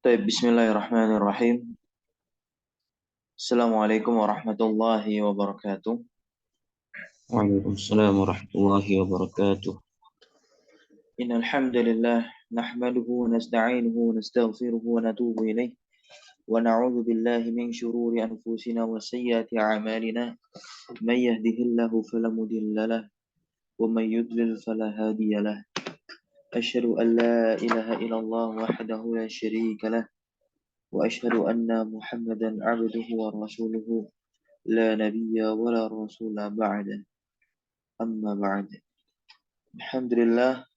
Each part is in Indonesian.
Baik, bismillahirrahmanirrahim. Assalamualaikum warahmatullahi wabarakatuh. Waalaikumsalam warahmatullahi wabarakatuh. Innal hamdalillah nahmaduhu wa nasta'inuhu wa nastaghfiruhu wa natubu ilayh wa na'udzu billahi min shururi anfusina wa sayyiati a'malina. May yahdihillahu fala mudilla lahu wa may yudlil fala hadiya lahu. Asyhadu an la ilaha illallah wahdahu la syarika lahu wa asyhadu anna Muhammadan 'abduhu wa rasuluhu la nabiyya wa la rasula ba'da. Amma ba'd. Alhamdulillah,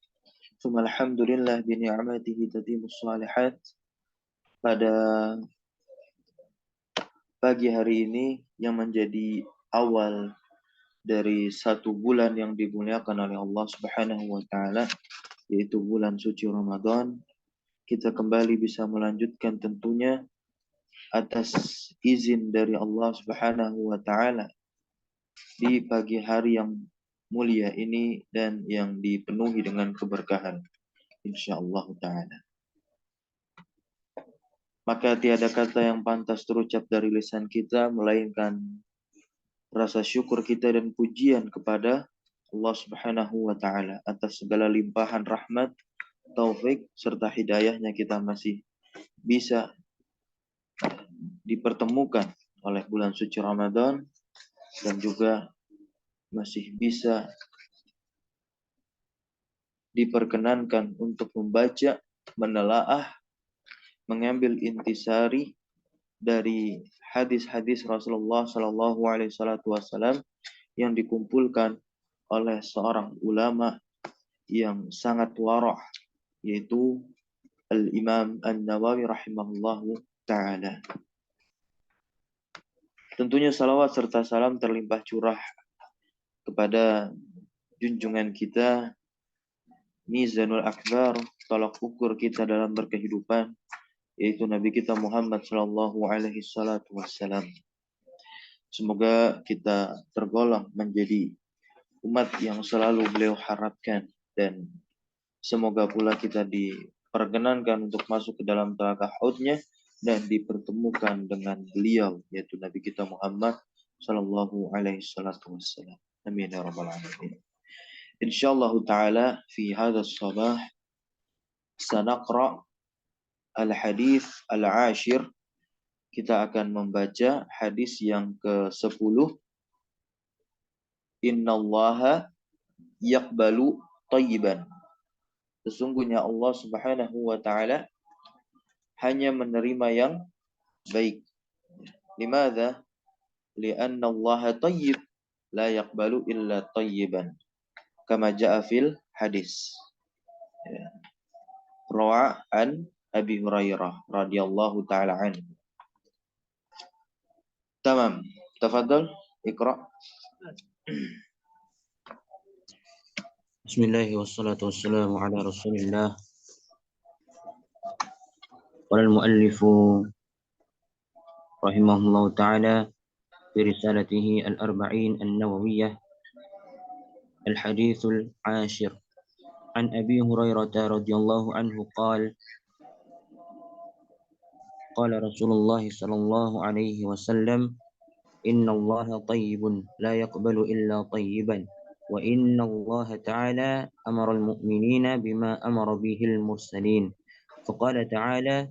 tsumma alhamdulillah bi ni'matihi tatimmus shalihat. Pada pagi hari ini yang menjadi awal dari satu bulan yang dimuliakan oleh Allah Subhanahu wa taala, yaitu bulan suci Ramadan, kita kembali bisa melanjutkan tentunya atas izin dari Allah Subhanahu wa taala di pagi hari yang mulia ini dan yang dipenuhi dengan keberkahan insyaallah taala. Maka tiada kata yang pantas terucap dari lisan kita melainkan rasa syukur kita dan pujian kepada Allah Subhanahu wa taala atas segala limpahan rahmat, taufik serta hidayahnya kita masih bisa dipertemukan oleh bulan suci Ramadan dan juga masih bisa diperkenankan untuk membaca, menelaah, mengambil intisari dari hadis-hadis Rasulullah Shallallahu Alaihi Wasallam yang dikumpulkan oleh seorang ulama yang sangat warah, yaitu Al-Imam An-Nawawi rahimahullahu ta'ala. Tentunya salawat serta salam terlimpah curah kepada junjungan kita, Mizanul Akbar, tolak ukur kita dalam berkehidupan, yaitu Nabi kita Muhammad Sallallahu Alaihi Wasallam. Semoga kita tergolong menjadi umat yang selalu beliau harapkan, dan semoga pula kita diperkenankan untuk masuk ke dalam telaga haudnya dan dipertemukan dengan beliau, yaitu Nabi kita Muhammad Sallallahu Alaihi Wasallam. Amin ya rabbal alamin. Insyaallah taala fi hadha sabah sanaqra al-hadis al-ashir. Kita akan membaca hadis yang ke-10. Innallaha yaqbalu thayyiban. Sesungguhnya Allah Subhanahu wa taala hanya menerima yang baik. Limadza? Li'anna Allah thayyib la yaqbalu illa thayyiban. Kama jaa fil hadis. Rawa an Abi Hurairah radhiyallahu taala anhu. Tamam. Tafadhal, iqra. Bismillah wassalatu wassalamu ala Rasulillah. Qala al-muallifu rahimahullahu ta'ala fi risalatihi al-arba'in an-nawawiyyah al-hadithul ashir an Abi Hurairah radhiyallahu anhu qala Rasulullah sallallahu alaihi wasallam inna Allah tayyibun la yaqbalu illa tayyiban wa inna Allah ta'ala amara al-mu'minina bima amara bihi al-mursalin faqala ta'ala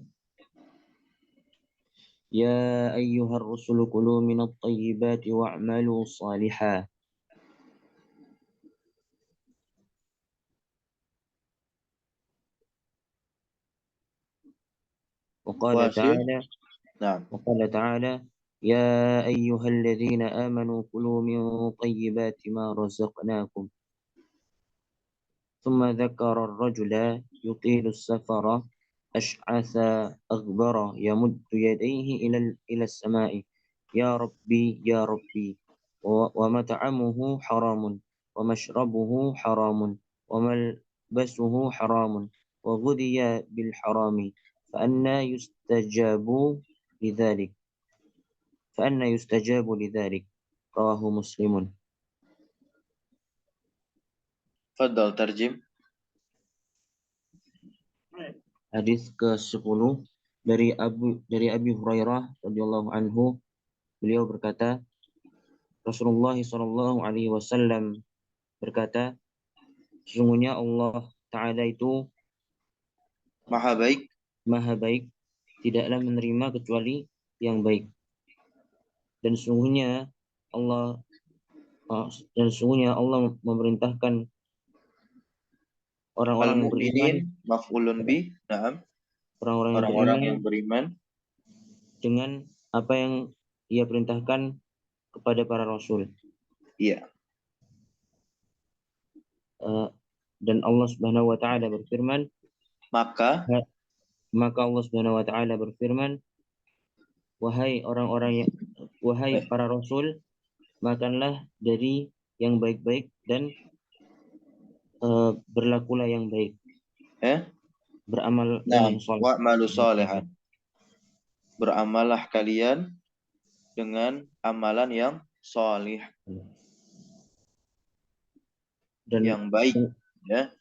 يا أيها الرسل كلوا من الطيبات واعملوا صالحا وقال Wasil. تعالى Nah, يا أيها الذين آمنوا كلوا من طيبات ما رزقناكم ثم ذكر الرجل يطيل السفر أشعث أغبر يمد يديه إلى السماء يا ربي يا ربي ومطعمه حرام ومشربه حرام وملبسه حرام وغذي بالحرام فأنا يستجاب لذلك رواه مسلم. Fadal tarjim. Hadis ke-10 dari Abi Hurairah radhiyallahu anhu, beliau berkata, Rasulullah sallallahu alaihi wasallam berkata, sesungguhnya Allah Ta'ala itu Maha baik. maha baik, tidaklah menerima kecuali yang baik. Dan sesungguhnya Allah memerintahkan orang-orang yang beriman, Al-mu'minin maf'ulun bi. Naam. Orang-orang yang beriman dengan apa yang Ia perintahkan kepada para rasul. Iya. Dan Allah Subhanahu wa taala berfirman, Maka Allah Subhanahu wa taala berfirman, wahai para rasul, makanlah dari yang baik-baik dan berlakulah yang baik. Beramal yang saleh. Wa'malu shalihan. Beramallah kalian dengan amalan yang salih, dan yang baik, ya,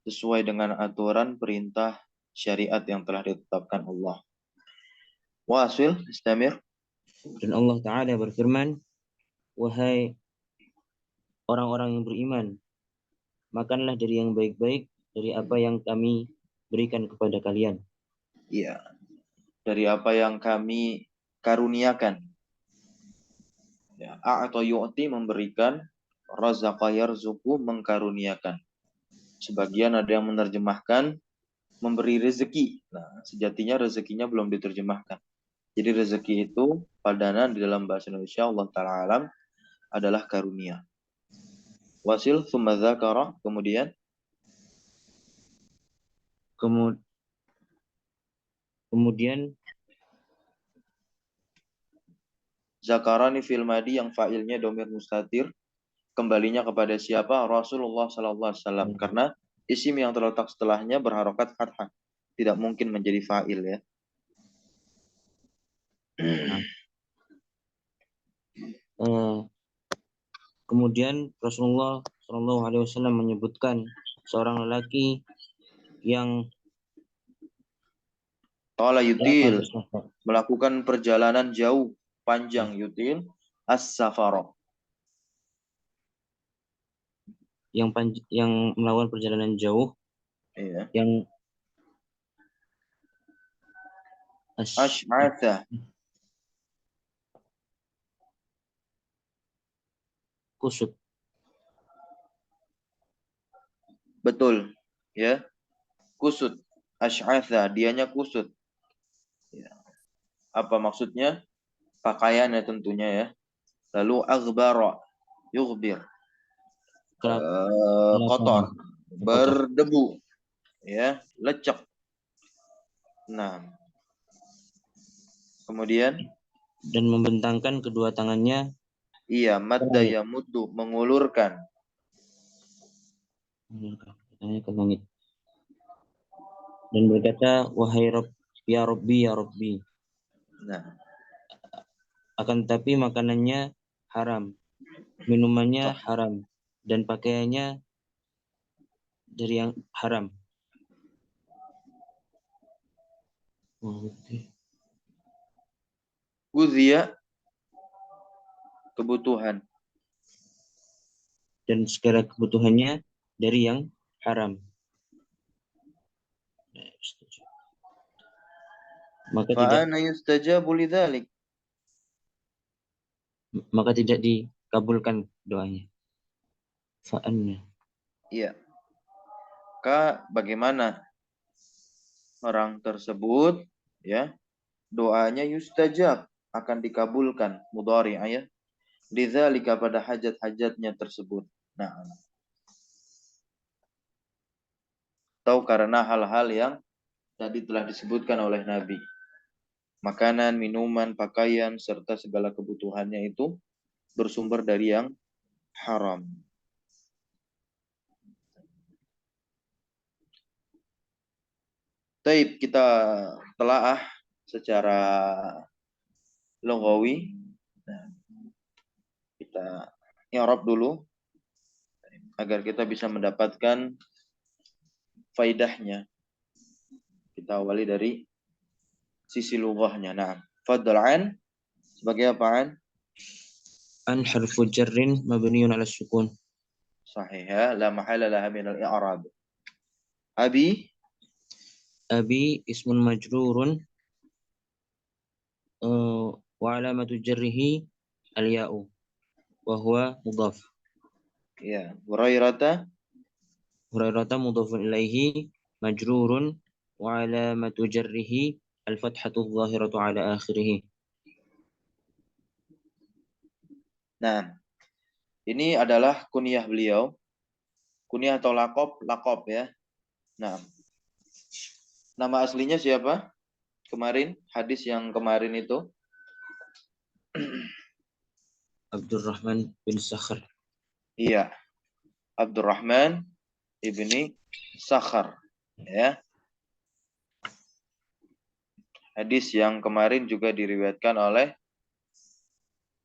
sesuai dengan aturan perintah syariat yang telah ditetapkan Allah. Wasil, istamir. Dan Allah Ta'ala berfirman, wahai orang-orang yang beriman, makanlah dari yang baik-baik, dari apa yang kami berikan kepada kalian. Iya, dari apa yang kami karuniakan. Ya, atau yu'ti memberikan, razaqa yarzuqu mengkaruniakan. Sebagian ada yang menerjemahkan memberi rezeki. Nah, sejatinya rezekinya belum diterjemahkan. Jadi rezeki itu padanan di dalam bahasa Indonesia Allah Ta'ala alam adalah karunia. Wasil tsumma dzakara, kemudian zakarani fil madi yang fa'ilnya domir mustatir, kembalinya kepada siapa? Rasulullah sallallahu alaihi wasallam. Karena isim yang terletak setelahnya berharokat fathah. Tidak mungkin menjadi fa'il, ya. Kemudian Rasulullah Shallallahu Alaihi Wasallam menyebutkan seorang lelaki yang yutil, melakukan perjalanan jauh panjang, yutil as-safara, yang melakukan perjalanan jauh, iya. Yang Ash'atha, kusut. Betul, ya. Kusut, ash'atha, dianya kusut. Ya. Apa maksudnya? Pakaiannya tentunya, ya. Lalu aghbara, yughbir, kotor, berdebu, ya, lecek. Nah, kemudian dan membentangkan kedua tangannya. Iya, madda yamuddu, mengulurkan. Ke langit. Dan berkata, wahai Rabb, ya Rabbi, ya Rabbi. Nah, akan tetapi makanannya haram, minumannya haram, dan pakaiannya dari yang haram. Guzia, kebutuhan. Dan segala kebutuhannya dari yang haram. Maka tidak dikabulkan doanya. Fa'annya. Iya. Bagaimana orang tersebut, ya, doanya yustajab, akan dikabulkan, mudhari', ya. Lidzalika, pada hajat-hajatnya tersebut. Nah, atau karena hal-hal yang tadi telah disebutkan oleh Nabi. Makanan, minuman, pakaian, serta segala kebutuhannya itu bersumber dari yang haram. Taib, kita telaah secara lughawi. Nah, kita i'rab dulu agar kita bisa mendapatkan faidahnya. Kita awali dari sisi lughahnya. Nah, fadl an sebagai apaan? An harfu jarrin mabniun ala sukun. Sahih ya, la mahala laha min al-i'rab. Abi Abi ismun majrurun wa alamatu jarrihi al-ya'u wa huwa mudhaf. ya, Hurairata Hurairata mudhafun ilaihi majrurun wa alamatu jarrihi al-fathatu adh-dhahiratu ala akhirih. Nah, ini adalah kunyah beliau. Kunyah atau lakob ya. Nah, nama aslinya siapa? Kemarin, hadis yang kemarin itu. Abdurrahman bin Sakhar. Iya, Abdurrahman ibni Sakhar. Ya. Hadis yang kemarin juga diriwayatkan oleh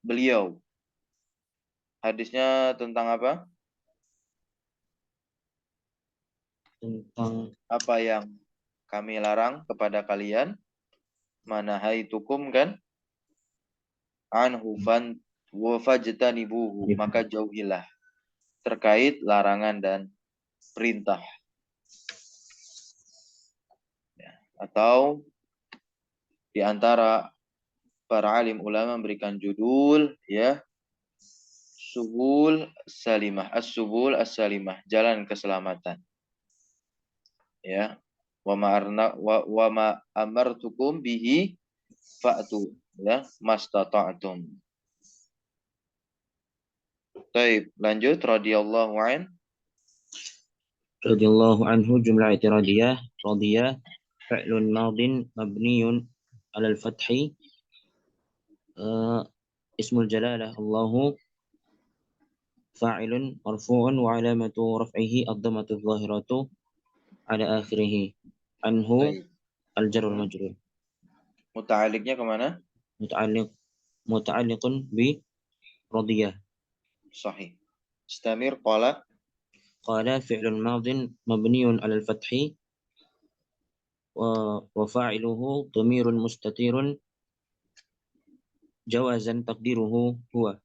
beliau. Hadisnya tentang apa? Tentang Apa yang kami larang kepada kalian? Manahaitukum kan? Anhu fan wa fajtanibuhu, maka jauhilah. Terkait larangan dan perintah. Ya. Atau di antara para alim ulama memberikan judul ya, subul salimah, as-subul as-salimah, jalan keselamatan. Ya. Wa ma amartukum bihi fa'tu ya mastata'tum. Baik, lanjut radhiyallahu an. radhiyallahu anhu jumlah i'tiradiyah radiyah fi'lun madin mabniyun ala al-fathi ismul jalalah Allahu fa'ilun marfu'un wa alamatu raf'ihi ad-dhammatu adh-dhahiratu ala akhirih. Anhu Baik. al-jar wal majrur. Muta'alliqnya kemana? Muta'alliqun bi radiyah. Sahih. Istamir qala. Qala fi'lun madin mabniyun ala al-fathi wa fa'iluhu dhamirun mustatirun jawazan taqdiruhu huwa.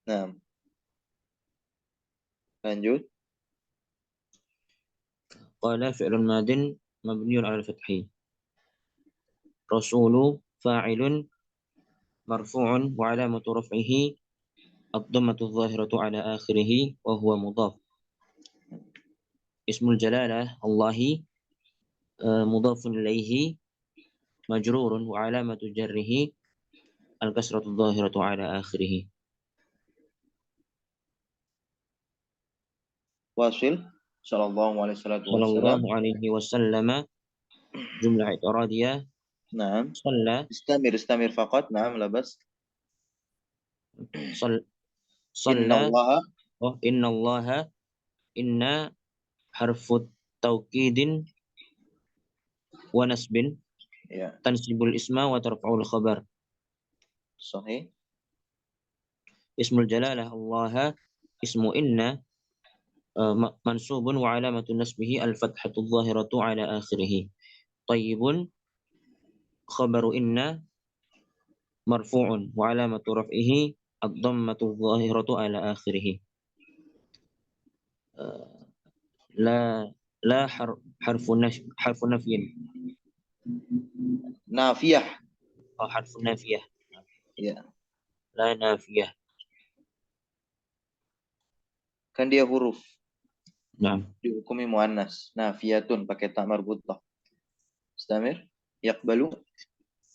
Nah, lanjut. Qala fi'lun madin mabniyun ala al-fathi. Rasulu fa'ilun marfu'un wa alamatu raf'ihi ad-dhammatu adh-dhahiratu ala akhirih wa huwa mudhaf. Ismul jalalah Allahi mudhafun ilaihi majrurun wa alamatu jarrihi al-kasratu adh-dhahiratu ala akhirih. Wasil sallallahu alaihi wasallam. Sallallahu alaihi wasallam jumlah i'tiradiyah. Naam. Shalla Istamir faqat. Naam, labas. Shalla Innallaha. innallaha inna harfu taukidin wa nasbin Ya, tansibul isma wa tarfa'ul khabar. sahih. Ismul jalalah Allah ismu inna mansubun wa alamatu nasbihi al-fathatu adh-dhahiratu ala akhirih. Tayyibun khabaru inna marfu'un wa alamatu raf'ihi ad-dhammatu adh-dhahiratu ala akhirih. La harfu nafyin. Nafiyah. Harfu nafiyah. Ya. La nafiyah. Kan dia huruf. Naam. Dihukumi muannas. Nafiyatun pakai ta marbutah. Istamir. Yaqbalu.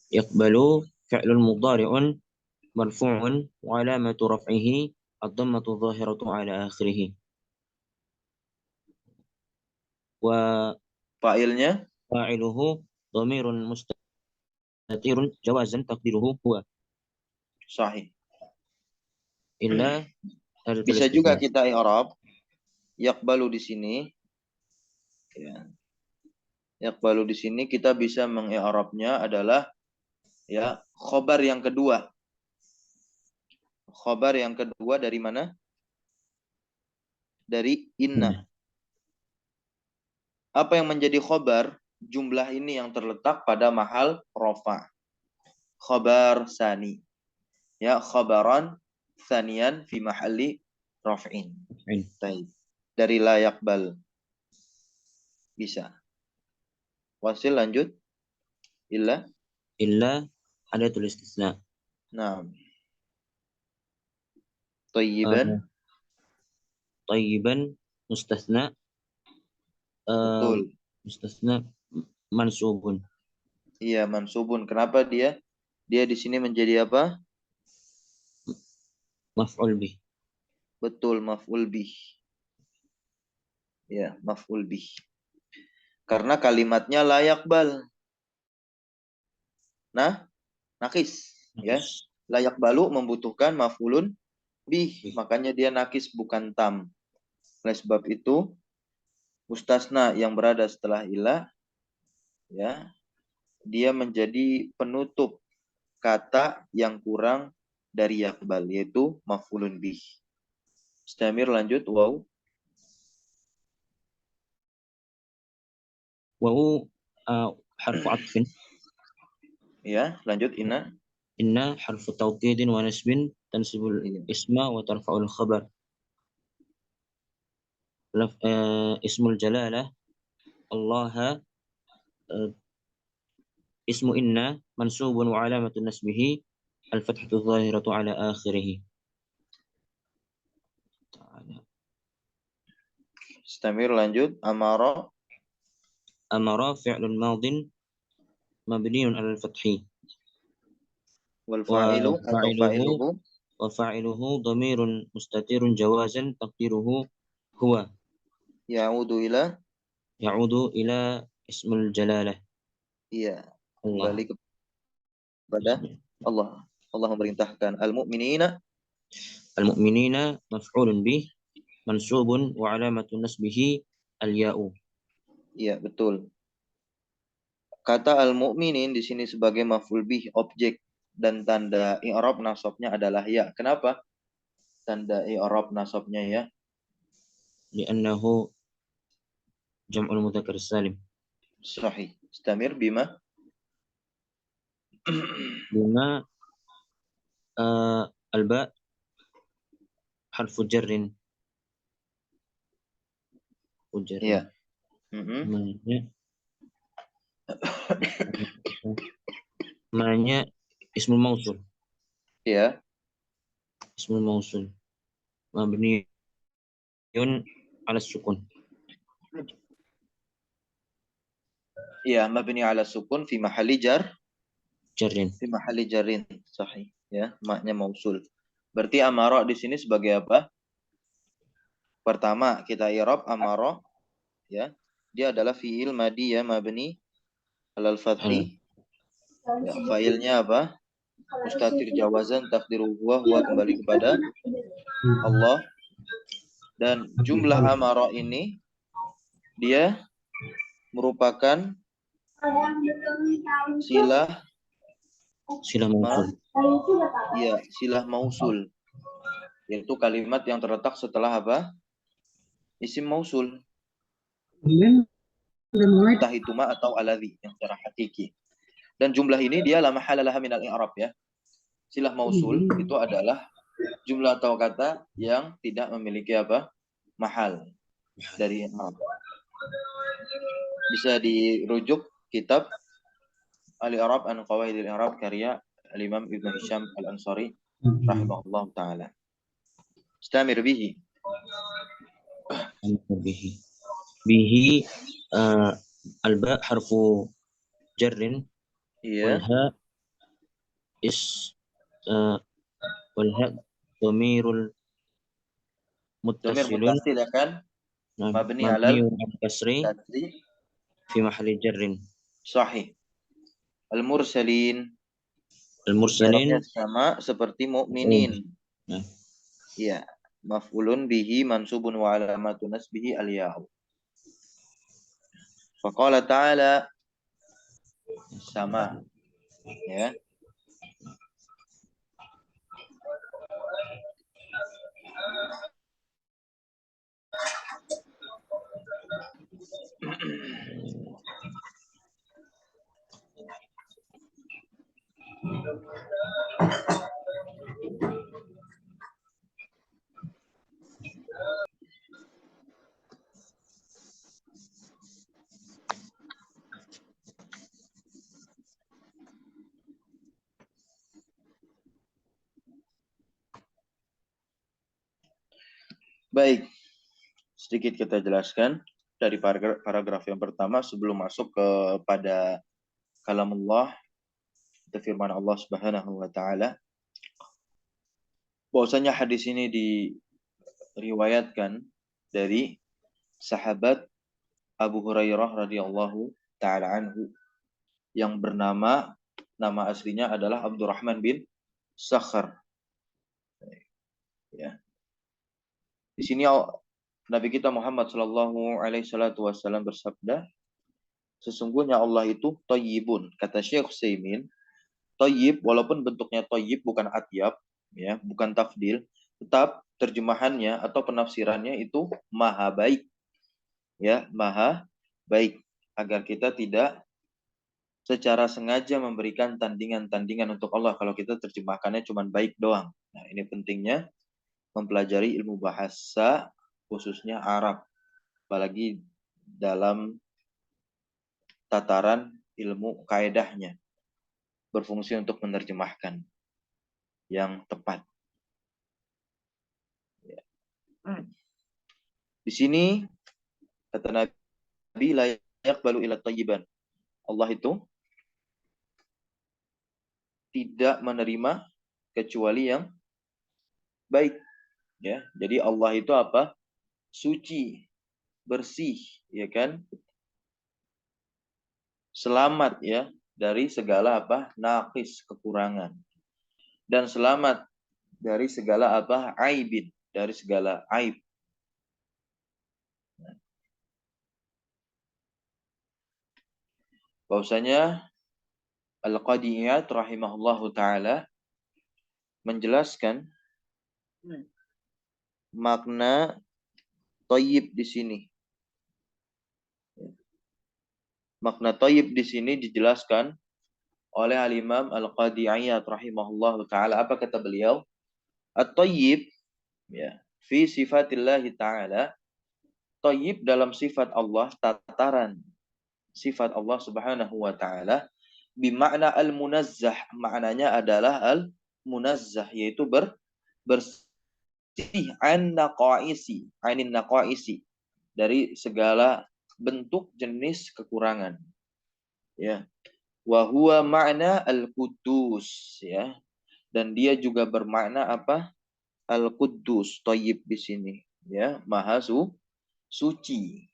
Yaqbalu fi'lun mudhari'un marfu'un wa alamatu raf'ihi ad-dhammatu adh-dhahiratu ala akhirih. Wa Fa'ilnya fa'iluhu dhamirun mustatirun jawazan taqdiruhu huwa. sahih. Illa Bisa juga kita i'rab yaqbalu di sini. Ya. Yaqbalu di sini kita bisa mengi'rabnya adalah ya khobar yang kedua. Khobar yang kedua dari mana? Dari inna. Apa yang menjadi khobar? Jumlah ini yang terletak pada mahal rofa. Khobar sani. Ya, khobaran sanian fi mahalli raf'in. Baik. Dari layak bal. Bisa. Wasil lanjut. Illa. Ada tulis istisna. Nah. Tayyiban. Tayyiban mustasna. Betul. Mustasna mansubun. Iya, mansubun. Kenapa dia? Dia di sini menjadi apa? Maf'ul bih. Betul, maf'ul bih. Ya, maf'ul bih. Karena kalimatnya layak bal. Nah, nakis. Ya. Layak balu membutuhkan maf'ulun bih. Makanya dia nakis bukan tam. Oleh sebab itu, mustasna yang berada setelah ilah, ya, dia menjadi penutup kata yang kurang dari yakbal, yaitu maf'ulun bih. Istamir lanjut, wow. Wawu harfu atfin. Ya, lanjut inna. Inna harfu tawkidin wa nasbin tansibul isma wa tarfa'ul khabar. Ismul jalalah Allah ismu inna mansubun wa alamatun nasbihi al-fathatu zahiratu ala akhirih. Istamir lanjut, amara. Amara fi'lun madin mabniun ala al-fathi. Wal fa'ilu atau fa'iluhu. Wa fa'iluhu dhamirun mustatirun jawazan taqdiruhu huwa. Ya'udu ila ismul jalalah. Iya, Allah. kembali kepada Allah. Allah memerintahkan al-mu'minina. Al-mu'minina maf'ulun bih mansubun wa alamatun nasbihi al-ya'u. Iya, betul. Kata al-mu'minin di sini sebagai maf'ul bih objek dan tanda i'rab nasabnya adalah ya. Kenapa? Tanda i'rab nasabnya ya. Li'annahu jam'ul mudzakkar salim. Sahih. Istamir bima. Bima al-ba harfu jarrin. Iya. Namanya ismul mausul. Iya. Ismul mausul. Mabniun ala sukun. Iya, mabni ala sukun fi mahalli Jarrin. Fi mahalli jarrin. Sahih. Ya, maknya mausul. Berarti amara di sini sebagai apa? Pertama, kita i'rab amara ya. Dia adalah fi'il madi ya, mabni alal fathi. Ya, failnya apa? Mustatir jawazan takdiru huwa kembali kepada Allah. Dan jumlah amara ini dia merupakan silah mausul. Ya, silah mausul. Yaitu kalimat yang terletak setelah apa? Isim mausul. Entah itu ma atau aladhi yang secara hakiki. Dan jumlah ini dia la mahalalah minal i'rab ya. Silah mausul itu adalah jumlah atau kata yang tidak memiliki apa? Mahal dari i'rab. Bisa dirujuk kitab Al-I'rab an Qawaidil I'rab karya Al-Imam Ibn Hisham Al-Ansari rahimahullah taala. Istamir bihi. Bihi al-ba harfu jarrin. Iya. Walha dhamirul muttasilun. Dhamir muttasil ya kan? Mabni alal kasri fi mahalli jarrin. Sahih. Al-mursalin. Al-mursalin sama seperti mukminin. Iya. Maf'ulun bihi mansubun wa alamatu nasbihi al-ya'u. Faqala ta'ala sama. Ya. Baik, sedikit kita jelaskan dari paragraf yang pertama sebelum masuk kepada kalamullah, firman Allah Subhanahu wa taala. Bahwasanya hadis ini diriwayatkan dari sahabat Abu Hurairah radhiyallahu taala anhu yang nama aslinya adalah Abdurrahman bin Sakhar. Ya. Di sini Nabi kita Muhammad sallallahu alaihi wasallam bersabda, sesungguhnya Allah itu thayyibun. Kata Syekh Utsaimin, thayyib walaupun bentuknya thayyib bukan atyab, ya, bukan tafdil, tetap terjemahannya atau penafsirannya itu maha baik. Ya, maha baik, agar kita tidak secara sengaja memberikan tandingan-tandingan untuk Allah kalau kita terjemahkannya cuma baik doang. Nah, ini pentingnya mempelajari ilmu bahasa, khususnya Arab, apalagi dalam tataran ilmu kaedahnya, berfungsi untuk menerjemahkan yang tepat. Di sini kata Nabi, la yaqbalu illa thayyiban. Allah itu tidak menerima kecuali yang baik. Ya, jadi Allah itu apa? Suci, bersih, ya kan? Selamat ya dari segala apa? Naqis, kekurangan. Dan selamat dari segala apa? Aibin, dari segala aib. Bahwasanya Al-Qadiyat rahimahullahu taala menjelaskan makna thayyib di sini. Makna thayyib di sini dijelaskan oleh Al-Imam Al-Qadiyat rahimahullahu taala. Apa kata beliau? At-thayyib ya, fi sifatillah taala. Thayyib dalam sifat Allah, tataran sifat Allah Subhanahu wa taala, bimakna al-munazzah, maknanya adalah al-munazzah, yaitu bersih anin naqaisi, dari segala bentuk jenis kekurangan. Ya. Wa huwa makna al-quddus, ya. Dan dia juga bermakna apa? Al-Quddus, thayyib di sini, ya, maha suci.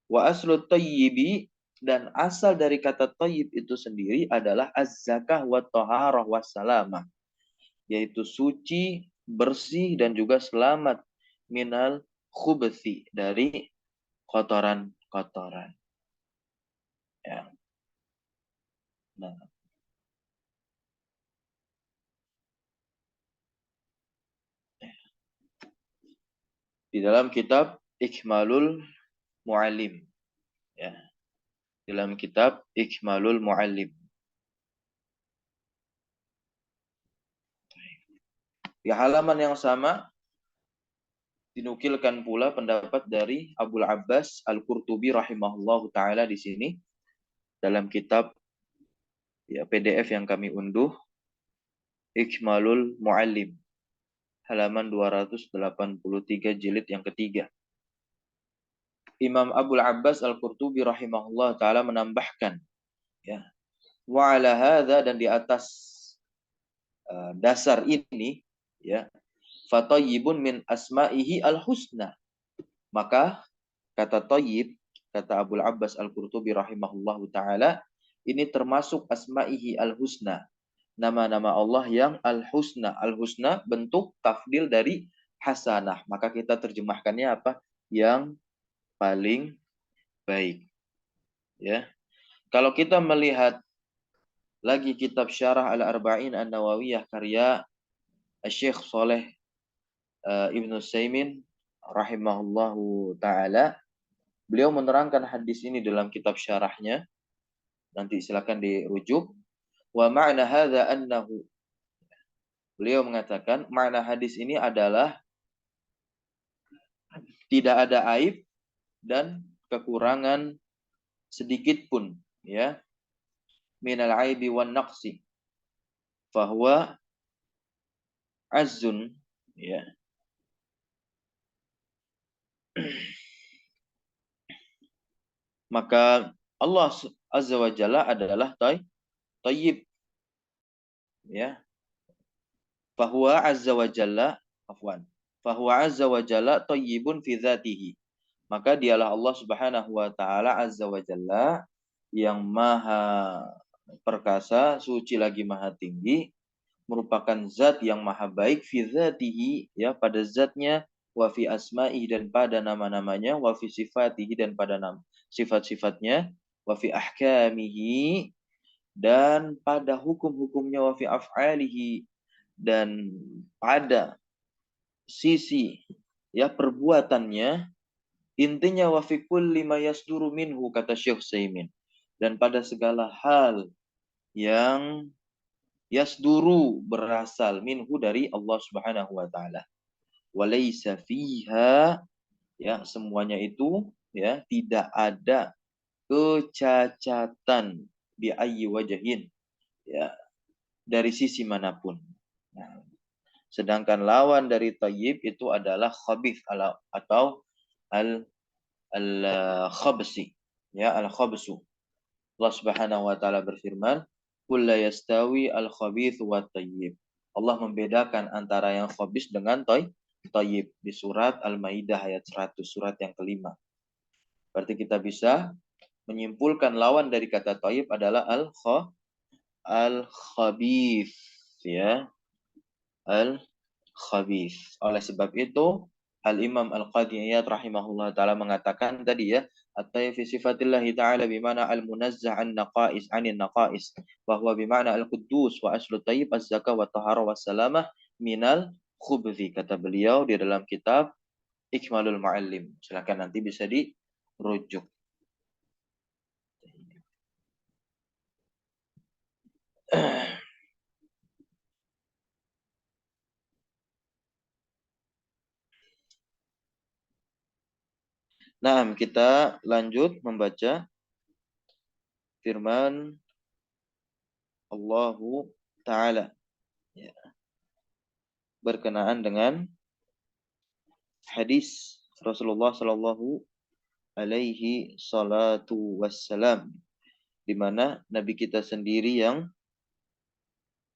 Wa aslu thayyibi, dan asal dari kata thayyib itu sendiri adalah az-zakah wa taharah wa salamah, yaitu suci, bersih, dan juga selamat minal khubathi, dari kotoran-kotoran. Ya. Nah, di dalam kitab Ikmalul Muallim, ya, dalam kitab Ikmalul Muallim, di halaman yang sama dinukilkan pula pendapat dari Abul Abbas Al-Qurtubi rahimahullahu taala di sini dalam kitab, ya, PDF yang kami unduh, Ikmalul Muallim, halaman 283 jilid yang ketiga. Imam Abul Abbas Al-Qurtubi rahimahullah taala menambahkan, ya, wa ala hadza, dan di atas dasar ini, ya, fatayyibun min asma'ihi al-husna, maka kata thayyib, kata Abul Abbas Al-Qurtubi rahimahullah taala, ini termasuk asma'ihi al-husna, nama-nama Allah yang al-husna. Al-husna bentuk tafdil dari hasanah, maka kita terjemahkannya apa? Yang paling baik. Ya. Kalau kita melihat lagi kitab Syarah Al-Arba'in An-Nawawiyah karya Syekh Saleh Ibnu Utsaimin rahimahullahu taala, beliau menerangkan hadis ini dalam kitab syarahnya. Nanti silakan dirujuk. Wa ma'na hadza annahu. Beliau mengatakan makna hadis ini adalah tidak ada aib dan kekurangan sedikit pun, ya, minal aibi wan naqsi, fahuwa azzun, ya. Maka Allah azza wa jalla adalah thayyib, ya. Fahuwa azza wa jalla, afwan, fahuwa azza wa jalla thayyibun fi dzatihi. Maka dialah Allah Subhanahu wa taala azza wa jalla yang maha perkasa, suci lagi maha tinggi, merupakan zat yang maha baik fi dzatihi, ya, pada zatnya, wa fi asma'ihi, dan pada nama-namanya, wa fi sifatihi, dan pada sifat-sifatnya, wa fi ahkamihi, dan pada hukum-hukumnya, wa fi af'alihi, dan pada sisi, ya, perbuatannya. Intinya wa fi kulli ma yasduru minhu, kata Syekh Utsaimin, dan pada segala hal yang yasduru, berasal, minhu, dari Allah Subhanahu wa taala. Walaysa fiha, ya, semuanya itu, ya, tidak ada kecacatan bi ayyi wajhin, ya, dari sisi manapun. Nah, sedangkan lawan dari thayyib itu adalah khabith atau al-khabsi, ya, al-khabsu. Allah Subhanahu wa taala berfirman, "Qul la yastawi al-khabith wa thayyib." Allah membedakan antara yang khabis dengan thayyib di surat Al-Maidah ayat 100, surat yang kelima. Berarti kita bisa menyimpulkan lawan dari kata thayyib adalah al-khabith, ya, al-khabith. Oleh sebab itu, Al-Imam Al-Qadhi Iyad rahimahullah ta'ala mengatakan tadi, ya, at-tayyib fi sifatillahi ta'ala bimana al-munazzah an-naqais anin naqais, bahwa bimana al-quddus wa aslu tayyib az-zakah wa tahara wa salamah minal khubthi, kata beliau di dalam kitab Ikmalul Muallim. Silakan nanti bisa dirujuk. Nah, kita lanjut membaca firman Allahu Ta'ala, ya, berkenaan dengan hadis Rasulullah Sallallahu Alaihi Salatu Wassalam, di mana Nabi kita sendiri yang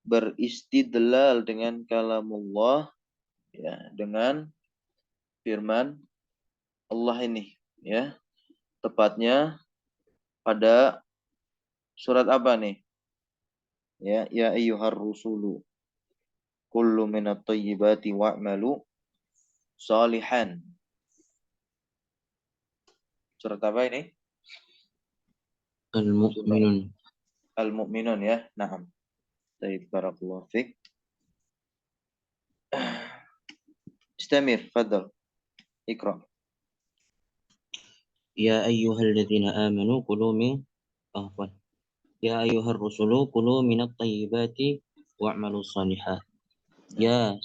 beristidlal dengan kalamullah, ya, dengan firman Allah ini, ya, tepatnya pada surat apa nih? Ya, ya ayyuhar rusulu kullu minat thayyibati wa'malu salihan. Surat apa ini? Al-Mu'minun. Al-Mu'minun, ya. Naam. Baik, barakallahu fiik. Istamir, fadal. Iqra. Ya ayyuhalladzina amanu kulu min afwan. Ya ayyuhar rusulu kulu minat tayyibati wa'malu salihat. Ya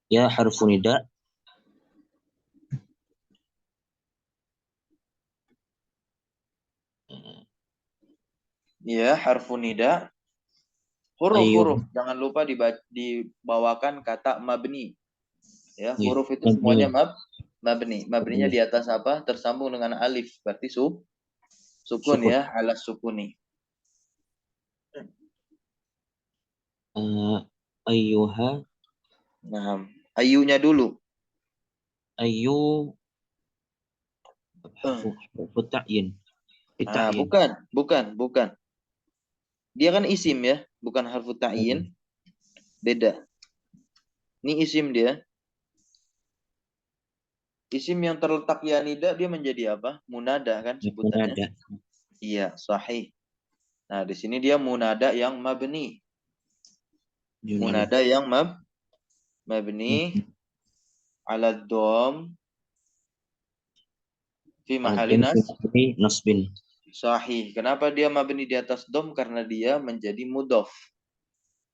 ya harfu nida. Ya, harfu nida. Huruf-huruf, jangan lupa dibawakan kata mabni. Ya, huruf itu semuanya mabni. Mabninya di atas apa? Tersambung dengan alif. Berarti sukun, ya, ala sukuni. Ayyuha. Nah, ayyunya dulu. Ayyu harfu ta'yin. Bukan. Dia kan isim, ya, bukan harfu ta'yin. Beda. Ini isim dia. Isim yang terletak ya nida dia menjadi apa? Munada kan sebutannya. Munada. Iya, sahih. Nah, di sini dia munada yang mabni. Munada yang mabni ala dhom fi mahali nasbin. Sahih. Kenapa dia mabni di atas dom? Karena dia menjadi mudhof.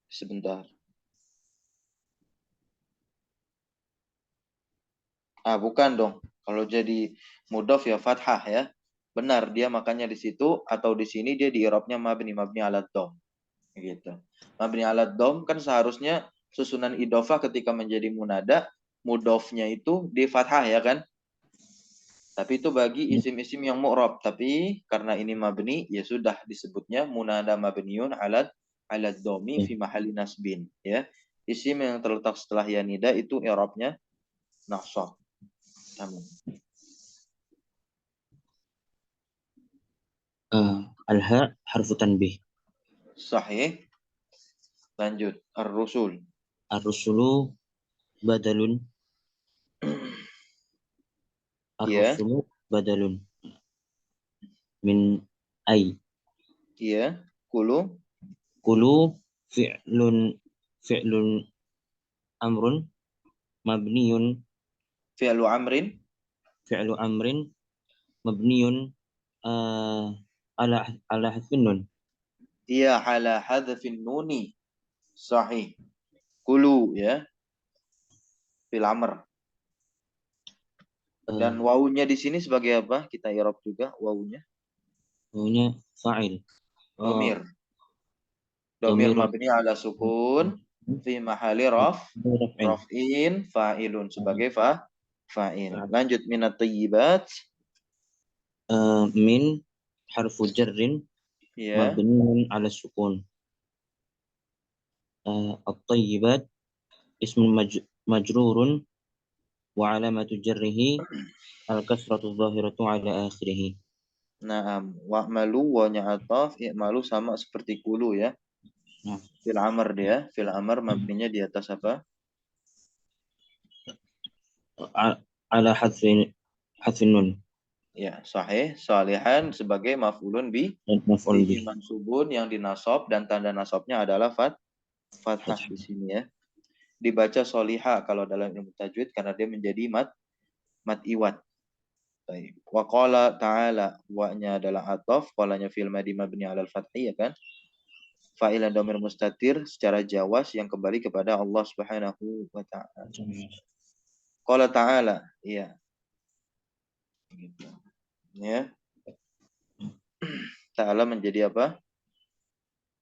Sebentar. Bukan dong. Kalau jadi mudhof ya fathah ya. Benar, dia makanya di situ atau di sini dia di i'rabnya mabni ala dom. Gitu. Mabni ala dom kan seharusnya susunan idhofah ketika menjadi munada, mudhofnya itu di fathah ya kan? Tapi itu bagi isim-isim yang mu'rab. Tapi karena ini mabni, ya sudah disebutnya munada mabniun ala domi fi mahali nasbin. Ya. Isim yang terletak setelah yanida itu i'rabnya nasab. Al-ha harfu tanbih. Sahih. Lanjut. Ar-rusul. Ar-rusulu badalun. Iya. Ar-rusulu badalun min ay. Iya. Kulu. Kulu fi'lun amrun mabniyun. Fi'lu amrin. Fi'lu amrin mabniyun ala hadfin nun. Iya. Ala hadfin nuni. Sahih. Kulu ya. Fil amr. Dan wawunya di sini sebagai apa? Kita i'rab juga wawunya. Wawunya fa'il. Domir. Domir Domirun mabni ala sukun fi mahali raf'in fa'ilun sebagai fa'il. Lanjut minat thayyibat. Min harfu jarrin Ya. mabniun ala sukun. At-tayyibat ismun majrurun wa alamatu jarrihi al-kasratu dhahiratu ala akhirih. Naam. Wa'malu wa-nya ataf. I'malu sama seperti kulu ya. Fil amr dia. Fil amr mabninya di atas apa? Ala hadfin nun. Ya, sahih. Salihan sebagai maf'ulun Maf'ul bihi bih. mansubun yang dinasab dan tanda nasabnya adalah fathah di sini ya. Dibaca soliha kalau dalam ilmu tajwid karena dia menjadi mat iwat. Baik. Wa qala ta'ala, wa-nya adalah ataf, qalanya fil madi mabni 'alal fathi ya kan? Fa'ilan dhamir mustatir secara jawas yang kembali kepada Allah Subhanahu wa ta'ala. Qala ta'ala, iya. Gitu. Ya. Ta'ala menjadi apa?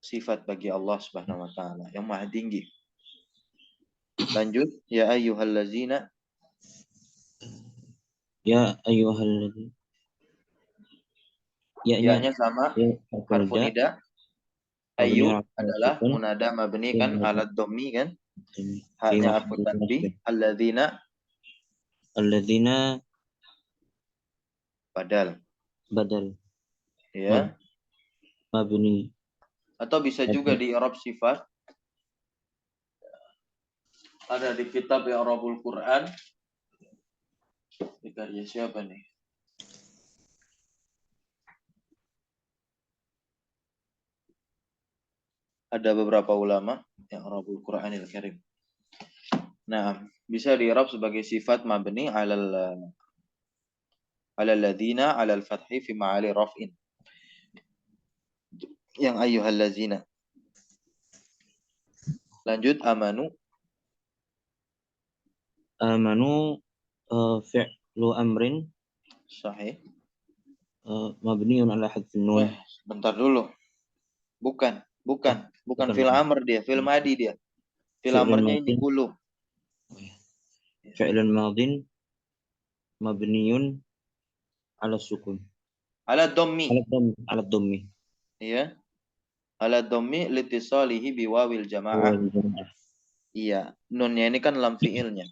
Sifat bagi Allah Subhanahu wa ta'ala yang maha tinggi. Lanjut, ya ayyuhallazina. Ya ayyuhalladzina. Ya-nya sama harfu nida. Ayu adalah munada mabni kan alat dhammi kan? Haknya harfu tanbih. Alladzina badal. Ya. Mabni. Atau bisa juga di i'rab sifat. Ada di kitab I'rabul Quran. Di karya siapa nih? Ada beberapa ulama I'rabul Quranil Karim. Nah, bisa di i'rab sebagai sifat mabni 'alal ladzina 'alal fathi fi ma'ali raf'in. Yang ayyuhallazina. Lanjut amanu. Amanu fi'lu amrin Sahih. mabniun ala hadfin nun. Bentar dulu. Bukan fil amr dia, fil madi dia. Fil amrnya ini kulu. Fi'lun madin mabniun ala sukun. Ala dhammi. Ala dhammi. Iya. Ala dhammi litisalihi biwawil jamaah. Iya, nunnya ini kan lam fi'ilnya.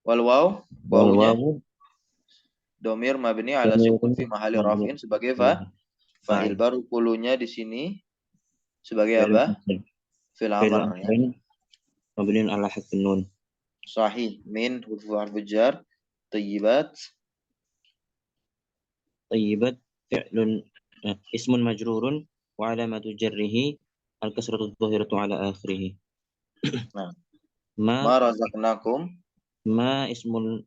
Wal wawunya domir mabni ala sukun fi mahali raf'in sebagai fa'il. Baru kulunya di sini sebagai apa? Fil amr ya. Mabniun ala hadfin nun. Sahih. Min harfu jar. Thayyibat. Thayyibat fi'lun ismun majrurun wa alamatu jarrihi al-kasratu dhahiratu ala akhirih. Nah. Ma razaqnakum. Ma ismun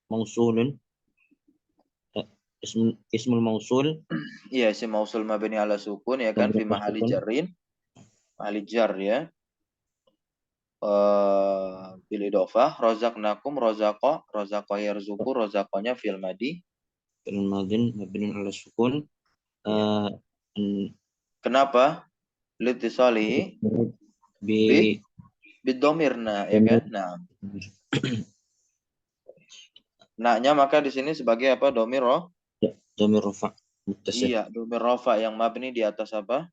mausulun ismul mausul Iya, isim mausul mabni ala sukun ya kan, fi mahali sukun jarrin, mahali jar ya. Bil idhofah, razaqnakum, razaqa yarzuqu, razaqanya fil madi. fi'il madin mabni ala sukun Iya. eh, Kenapa? Litisalihi bi bidomirna ya kan. Nah, naknya maka di sini sebagai apa? Domir roh. dhamir rafa muttasil Iya, domir rofa yang mabni di atas apa?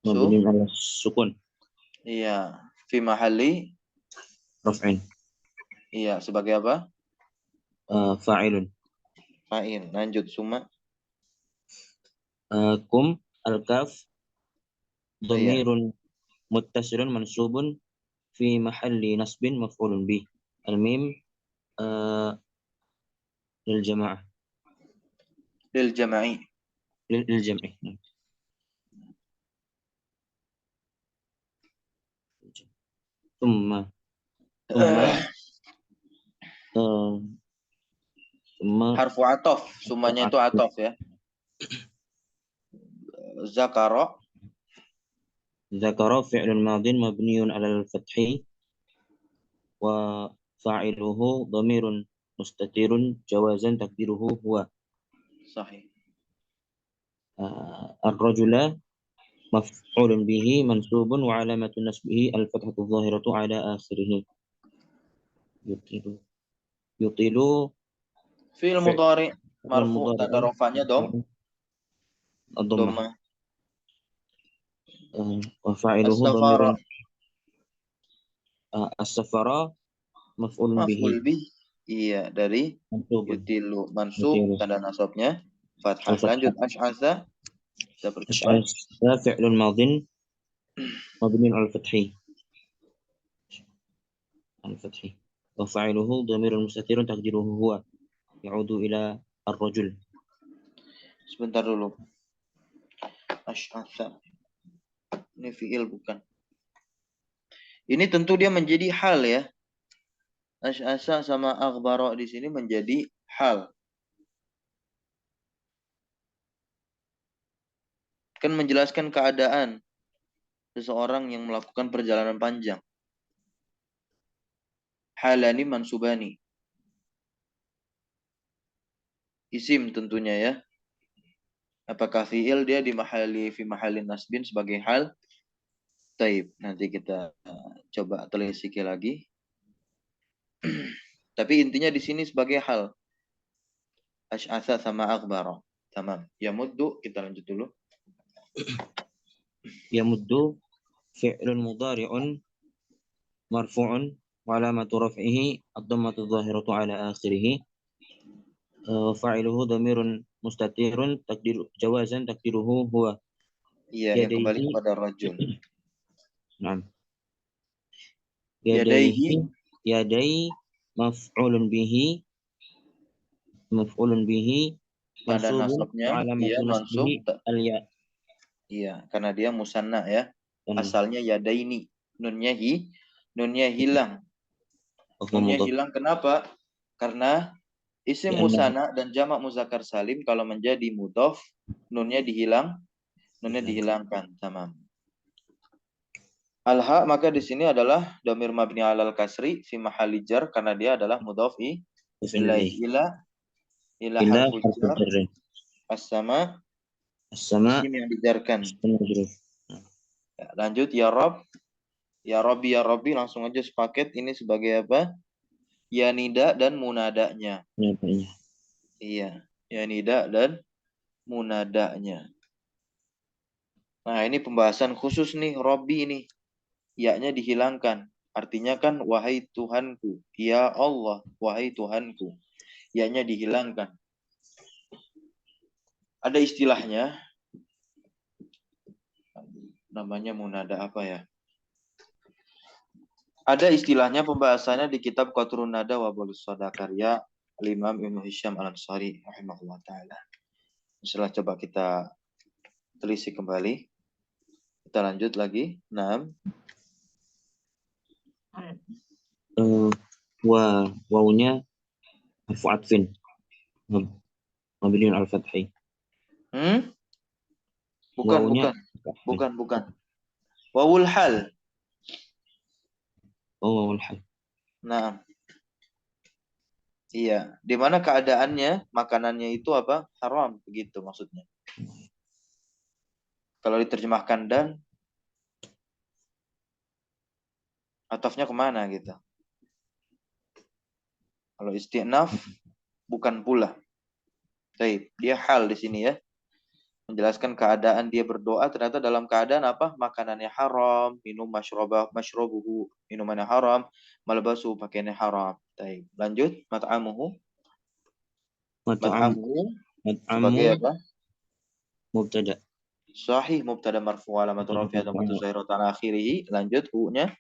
mabni ala sukun Iya, fi mahali. raf'in Iya, sebagai apa? fa'ilun Fa'il. Lanjut summa. kum al-kaf Iya, dhamirun muttasilun mansubun fi mahalli nasbin maf'ulun bih al-mim uh, lil jamaah lil jama'i. lil jam'i thumma thumma uh, thumma Harfu atof. Summanya itu atof ya. Zakaro. ذكر فعل ماض مبني على الفتح وفاعله ضمير مستتر جوازا تقديره هو Sahih. الرجل مفعول به منصوب وعلامة نصبه الفتحة الظاهرة على آخره يطيل يطيل Fi'il فعل mudhari marfu المضارع tanda rofanya الضمة domah. وفاعله ضمير As-safara السفر مفعول maf'ul به bih. Iya, dari منصوب yutilu mansub يطيل tanda nasabnya fathah. الفتحة Lanjut asy'atsa kita percepat. أشعل فعل ماض مبني على الفتح وفاعله ضمير مستتر تقديره هو يعود إلى الرجل Sebentar dulu. Asy'atsa. Ini fi'il bukan. Ini tentu dia menjadi hal ya. Asy'atsa sama akhbara di sini menjadi hal. Kan menjelaskan keadaan seseorang yang melakukan perjalanan panjang. Halani mansubani. Isim tentunya ya. Apakah fi'il dia di fi mahali nasbin sebagai hal? Taib. Nanti kita coba telisiki lagi. Tapi intinya di sini sebagai hal. Asy'atsa sama akhbara. Tamam. Ya muddu kita lanjut dulu. يمد فعل مضارع مرفوع وعلامة رفعه الضمة الظاهرة على آخره وفاعله ضمير مستتر تقدير جوازا تقديره هو Iya, yang kembali يديه kepada rajul. نعم يديه Yadaihi يدي مفعول به tanda منصوب nasabnya وعلامة iya نصبه mansub. الياء Iya, karena dia musanna ya. Asalnya yadaini. Nunnya hilang. وهو Nunnya مضاف hilang kenapa? Karena isim لأنه musanna dan jamak muzakkar salim kalau menjadi mudhof nunnya dihilangkan. Tamam. Al-ha maka di sini adalah domir mabni alal kasri fi mahalli jar karena dia adalah mudhof ilaihi إليه ila إلا harful حرف jar الجر as-sama السماء isim yang dijarkan. مجرور Ya, lanjut ya Rob. Ya Robbi ya Robbi langsung aja sepaket ini sebagai apa? Ya nida dan munadanya. penyampainya Iya, ya nida dan munadanya. Nah, ini pembahasan khusus nih Robbi ini. Ya-nya dihilangkan. Artinya kan wahai Tuhanku. Ya Allah, wahai Tuhanku. Ya-nya dihilangkan. Ada istilahnya. Namanya munada apa ya? Ada istilahnya pembahasannya di kitab Qatrun Nada wa Balus Soda karya Imam Ibnu Hisham Al-Ansari rahimahullah taala. Setelah coba kita telisik kembali. Kita lanjut lagi. 6. wa wawunya harfu atfin mabniun al fathi. Bukan, Wawunya bukan. Wawul hal. Oh, wawul hal. Nah, iya. Di mana keadaannya, makanannya itu apa? Haram, begitu maksudnya. Kalau diterjemahkan dan, atofnya kemana gitu. Kalau isti'naf, bukan pula. Baik, dia hal di sini ya. Menjelaskan keadaan dia berdoa ternyata dalam keadaan apa? Makanannya haram, minum masyrobuhu, minumannya haram, malbasu pakaiannya haram. Baik, lanjut mat'amuhu. Mat'amuhu sebagai Mat'amu apa? mubtada. Sahih mubtada marfu alamatu rafi'ah dhamatu zahiratan akhirih. Lanjut hu-nya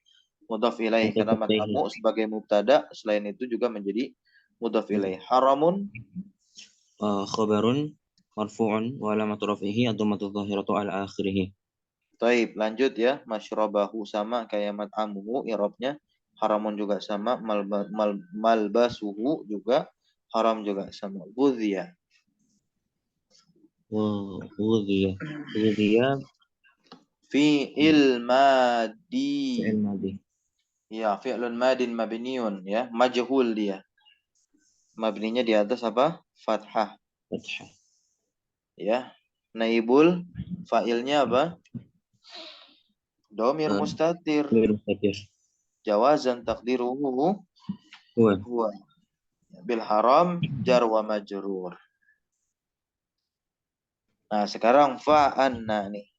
mudhaf ilaih karena mat'amu sebagai mubtada, selain itu juga menjadi mudhaf ilaih. Haramun Khabarun marfu'un wa alamatu raf'ihi ad-dhammatu dhahiratu ala akhirih. Taib, lanjut ya. Masyrobahu sama kayak mat'amuhu, irobnya. Haramun juga sama. Malbasuhu juga. Haram juga sama. Budhiya. Wudhiya. Wudhiya Fi'il madi. fi'il madhi. Ya, fi'lun madin mabniun ya. Majhul dia. Mabninya di atas apa? Fathah. Fathah. Ya. Naibul fa'ilnya apa? Domir mustatir. Domir mustatir. Jawazan takdiruhu Huwa. huwa. Bil haram jar wa majrur. Nah, sekarang fa'anna nih.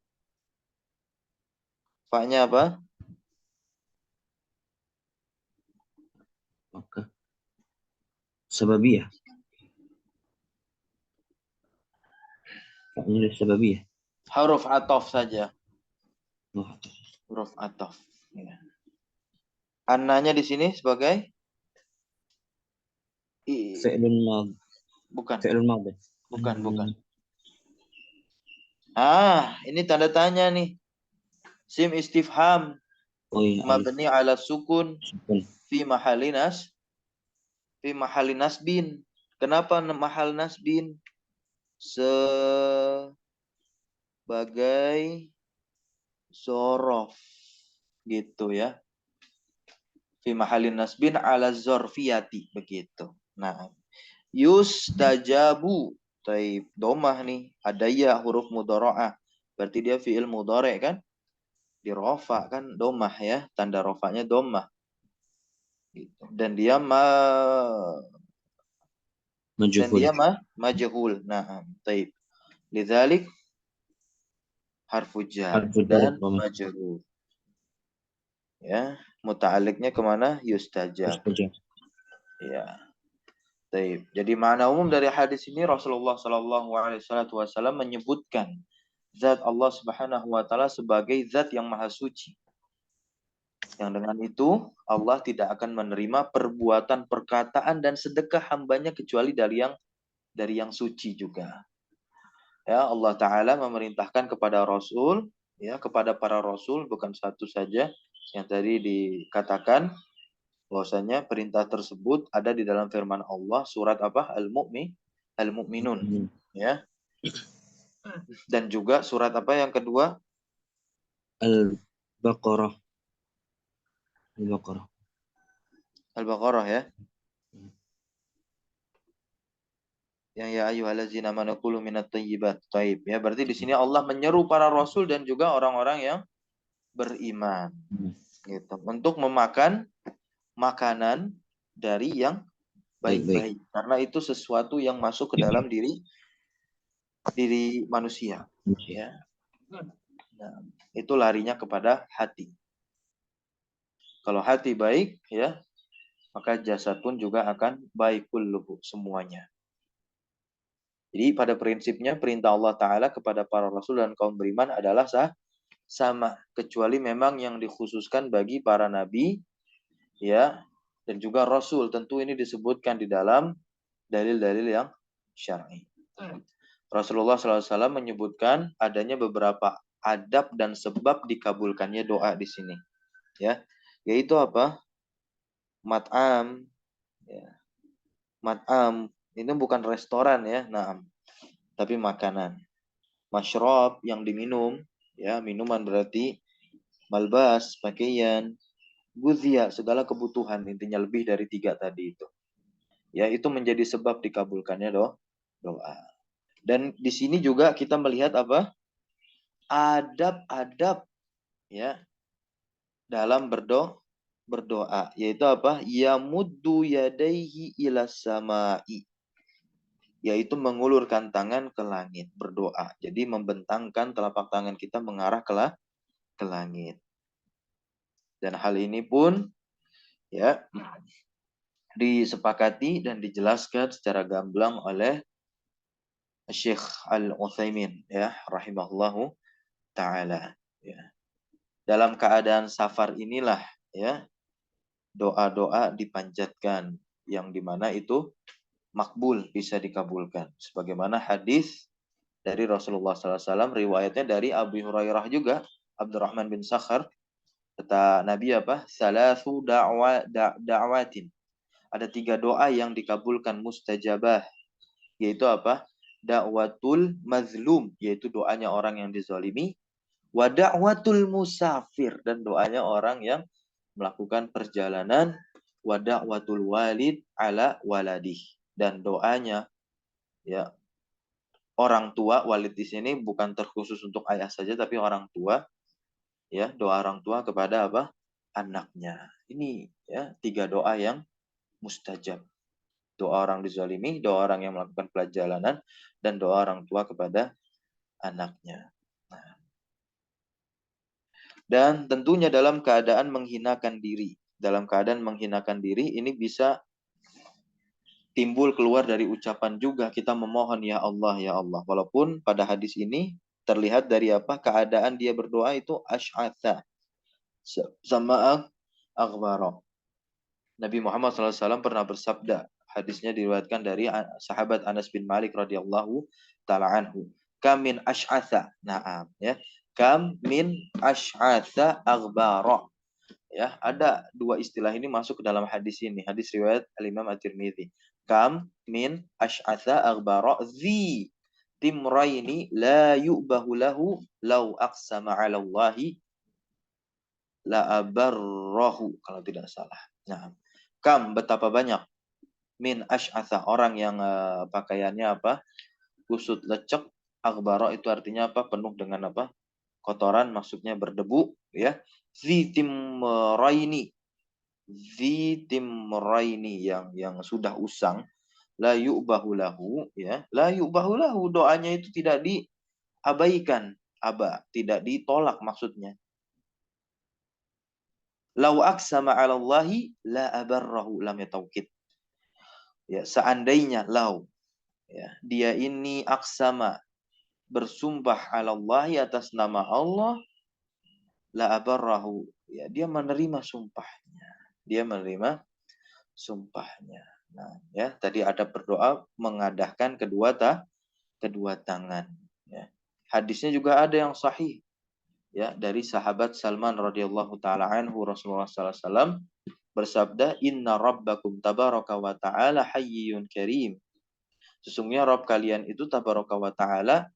Fa-nya apa? Maka sababiyah. Fa-nya sababiyah. Huruf atof saja. Oh. Huruf atof. Ya. Annanya di sini sebagai Fi'lun madhi. bukan. Fi'lun madhi. Bukan. Ini tanda tanya nih. Sim istifham Oh iya, mabni ala sukun sukun. fi mahali nasbin. Kenapa mahal nasbin? Sebagai zorof gitu ya. Fi mahali nasbin ala zorfiyati begitu. Nah, yustajabu. Taib, domah nih. Ada ya huruf mudharaah. Berarti dia fi'il mudhari kan? Di rofa kan domah ya. Tanda rofanya domah. Gitu. Dan dia majhul. Nah, taib. Lidzalik harfu jar dan majhul. Ya, muta'alliqnya kemana? Yustajab. Ya. Taib. Jadi makna umum dari hadis ini Rasulullah Shallallahu Alaihi Wasallam menyebutkan zat Allah Subhanahu Wa Taala sebagai zat yang maha suci. Yang dengan itu Allah tidak akan menerima perbuatan, perkataan dan sedekah hambanya kecuali dari yang suci juga. Ya, Allah Taala memerintahkan kepada Rasul, ya kepada para Rasul bukan satu saja yang tadi dikatakan bahwasanya perintah tersebut ada di dalam firman Allah surat apa? Al-Mu'minun ya. Dan juga surat apa yang kedua? Al-Baqarah. Al-Baqarah ya. Yang ya ayyuhallazina amanu kulu minat thayyibat. Taib ya. Berarti di sini Allah menyeru para rasul dan juga orang-orang yang beriman gitu untuk memakan makanan dari yang baik-baik karena itu sesuatu yang masuk ke dalam diri manusia ya. Nah, itu larinya kepada hati. Kalau hati baik ya, maka jasad pun juga akan baik kulluhu semuanya. Jadi pada prinsipnya perintah Allah Ta'ala kepada para rasul dan kaum beriman adalah sama. Kecuali memang yang dikhususkan bagi para nabi ya dan juga rasul. Tentu ini disebutkan di dalam dalil-dalil yang syar'i. Rasulullah SAW menyebutkan adanya beberapa adab dan sebab dikabulkannya doa di sini. Ya, yaitu apa? Mat'am. Ya. Mat'am. Ini bukan restoran ya. Nah, tapi makanan. Masyrab yang diminum, ya, minuman berarti malbas, pakaian, guzia, segala kebutuhan, intinya lebih dari 3 tadi itu. Ya, itu menjadi sebab dikabulkannya doa. Dan di sini juga kita melihat apa? Adab-adab, ya, dalam berdoa, yaitu apa? Yamuddu yadaihi ila samai, yaitu mengulurkan tangan ke langit, berdoa. Jadi membentangkan telapak tangan kita mengarah ke langit. Dan hal ini pun, ya, disepakati dan dijelaskan secara gamblang oleh Syekh Al-Utsaimin, ya, rahimahullahu taala, ya. Dalam keadaan safar inilah, ya, doa-doa dipanjatkan yang dimana itu makbul, bisa dikabulkan. Sebagaimana hadis dari Rasulullah SAW, riwayatnya dari Abu Hurairah juga, Abdurrahman bin Sakhar, kata Nabi apa? Salasu da'watin. Ada 3 doa yang dikabulkan mustajabah, yaitu apa? Da'watul mazlum, yaitu doanya orang yang dizalimi, wa da'watul musafir, dan doanya orang yang melakukan perjalanan, wa da'watul walid ala waladih, dan doanya, ya, orang tua. Walid di sini bukan terkhusus untuk ayah saja, tapi orang tua, ya, doa orang tua kepada apa? Anaknya. Ini, ya, 3 doa yang mustajab. Doa orang dizalimi, doa orang yang melakukan perjalanan, dan doa orang tua kepada anaknya. Nah, dan tentunya dalam keadaan menghinakan diri. Dalam keadaan menghinakan diri ini bisa timbul keluar dari ucapan juga, kita memohon ya Allah, ya Allah. Walaupun pada hadis ini terlihat dari apa? Keadaan dia berdoa itu asy'atha, sama aghbara. Nabi Muhammad SAW pernah bersabda, hadisnya diriwayatkan dari sahabat Anas bin Malik radhiyallahu taala anhu. Kam min asy'atha. Naam, ya. Kam min asy'atha aghbara. Ya, ada 2 istilah ini masuk ke dalam hadis ini. Hadis riwayat Al-Imam At-Tirmidzi. Kam min asy'atha aghbara zi timraini la yu'bahu lahu law aqsama 'ala Allahi la abarrahu, kalau tidak salah. Nah, kam, betapa banyak, min asy'atha, orang yang pakaiannya apa? Kusut lecek, aghbara itu artinya apa? Penuh dengan apa? Kotoran, maksudnya berdebu, ya. Zitimraini, zitimraini, yang sudah usang, la yu'bahu lahu, ya. La yu'bahu lahu, doanya itu tidak diabaikan, tidak ditolak maksudnya. Lau aqsama 'ala Allahi la abarrahu, lam taukid. Ya, seandainya lau, ya, dia ini aksama, bersumpah 'ala Allahi, atas nama Allah, la abarrahu, ya, dia menerima sumpahnya. Dia menerima sumpahnya. Nah, ya, tadi ada berdoa mengadahkan kedua tangan, ya. Hadisnya juga ada yang sahih, ya, dari sahabat Salman radhiyallahu taala anhu, Rasulullah sallallahu alaihi wasallam bersabda, inna rabbakum tabaraka wa ta'ala hayyun karim. Sesungguhnya Rabb kalian itu tabaraka wa ta'ala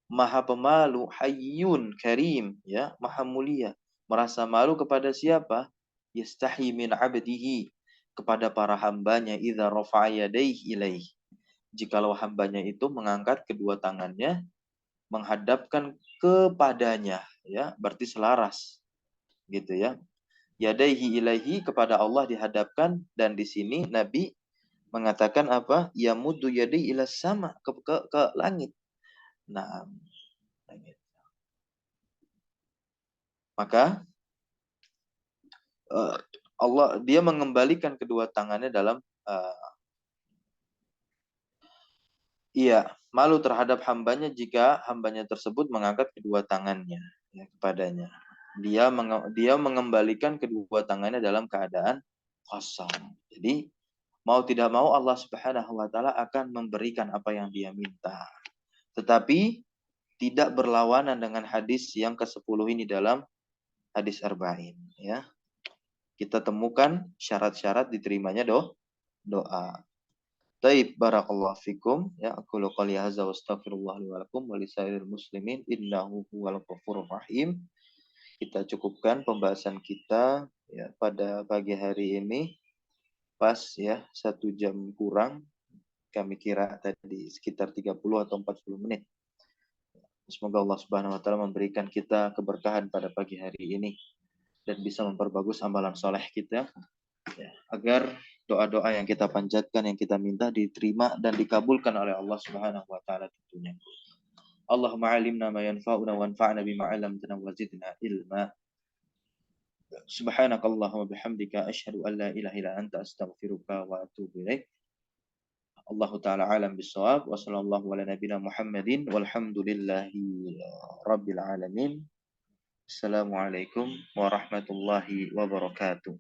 maha pemalu, hayyun karim, ya, maha mulia. Merasa malu kepada siapa? Yastahi min abdihi, kepada para hambanya, idza rafa'a yadayhi ilaih, jikalau hambanya itu mengangkat kedua tangannya menghadapkan kepadanya, ya, berarti selaras, gitu, ya. Yadaihi ilaihi, kepada Allah dihadapkan, dan di sini Nabi mengatakan apa? Yamuddu yadai ila sama, ke langit. Nah, langit. Maka Allah, dia mengembalikan kedua tangannya dalam malu terhadap hambanya jika hambanya tersebut mengangkat kedua tangannya, ya, kepadanya. Dia mengembalikan kedua tangannya dalam keadaan kosong. Jadi mau tidak mau Allah Subhanahu wa taala akan memberikan apa yang dia minta. Tetapi tidak berlawanan dengan hadis yang ke-10 ini dalam hadis Arba'in, ya. Kita temukan syarat-syarat diterimanya doa. Taib, barakallahu fikum. Ya, aku qouli hadza wa astaghfirullah li wa lakum wa lisairil muslimin innahu huwal ghafurur rahim. Kita cukupkan pembahasan kita ya pada pagi hari ini. Pas ya 1 jam kurang. Kami kira tadi sekitar 30 atau 40 menit. Semoga Allah Subhanahu wa taala memberikan kita keberkahan pada pagi hari ini dan bisa memperbagus amalan soleh kita ya, agar doa-doa yang kita panjatkan, yang kita minta diterima dan dikabulkan oleh Allah Subhanahu wa taala tentunya. Allahumma 'allimna ma yanfa'una wanfa'na bima 'allamtana wa zidna ilma. Subhanakallahumma bihamdika asyhadu an la ilaha illa anta astaghfiruka wa atubu ilaik. Allah taala alam bisawab wa sallallahu ala nabiyina Muhammadin walhamdulillahi rabbil alamin. Assalamualaikum warahmatullahi wabarakatuh.